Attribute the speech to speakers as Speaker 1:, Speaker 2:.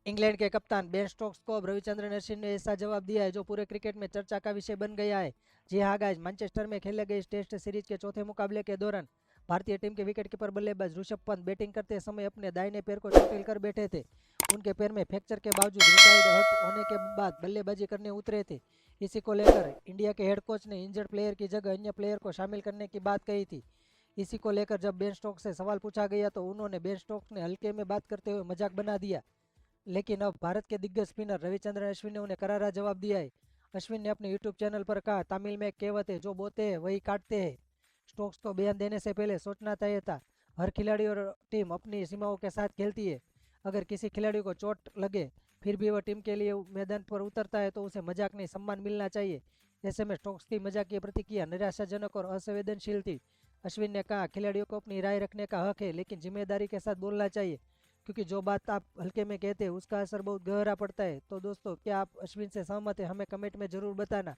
Speaker 1: England के कप्तान Ben Stokes को अब रविचंद्रन अश्विन ने ऐसा जवाब दिया है जो पूरे क्रिकेट में चर्चा का विषय बन गया है। जी हाँ गाइस, मैनचेस्टर में खेले गए इस टेस्ट सीरीज के चौथे मुकाबले के दौरान भारतीय टीम के विकेटकीपर बल्लेबाज ऋषभ पंत बैटिंग करते समय अपने दाहिने पैर को चोटिल कर बैठे थे। उनके पैर में फ्रैक्चर के बावजूद रिटायर्ड हर्ट होने के बाद बल्लेबाजी करने उतरे थे। इसी को लेकर इंडिया के हेड कोच ने इंजर्ड प्लेयर की जगह अन्य प्लेयर को शामिल करने की बात कही थी। इसी को लेकर जब बेन स्टोक्स से सवाल पूछा गया तो उन्होंने बेन स्टोक्स ने हल्के में बात करते हुए मजाक बना दिया। लेकिन अब भारत के दिग्गज स्पिनर रविचंद्रन अश्विन ने उन्हें करारा जवाब दिया है। अश्विन ने अपने यूट्यूब चैनल पर कहा, तमिल में एक कहावत है, जो बोते हैं वही काटते हैं। स्टोक्स को बयान देने से पहले सोचना चाहिए था। हर खिलाड़ी और टीम अपनी सीमाओं के साथ खेलती है। अगर किसी खिलाड़ी को चोट लगे फिर भी वह टीम के लिए मैदान पर उतरता है तो उसे मजाक नहीं, सम्मान मिलना चाहिए। ऐसे में स्टोक्स की मजाकिया प्रतिक्रिया निराशाजनक और असंवेदनशील थी। अश्विन ने कहा, खिलाड़ियों को अपनी राय रखने का हक है, लेकिन जिम्मेदारी के साथ बोलना चाहिए, क्योंकि जो बात आप हल्के में कहते हैं उसका असर बहुत गहरा पड़ता है। तो दोस्तों, क्या आप अश्विन से सहमत है? हमें कमेंट में ज़रूर बताना।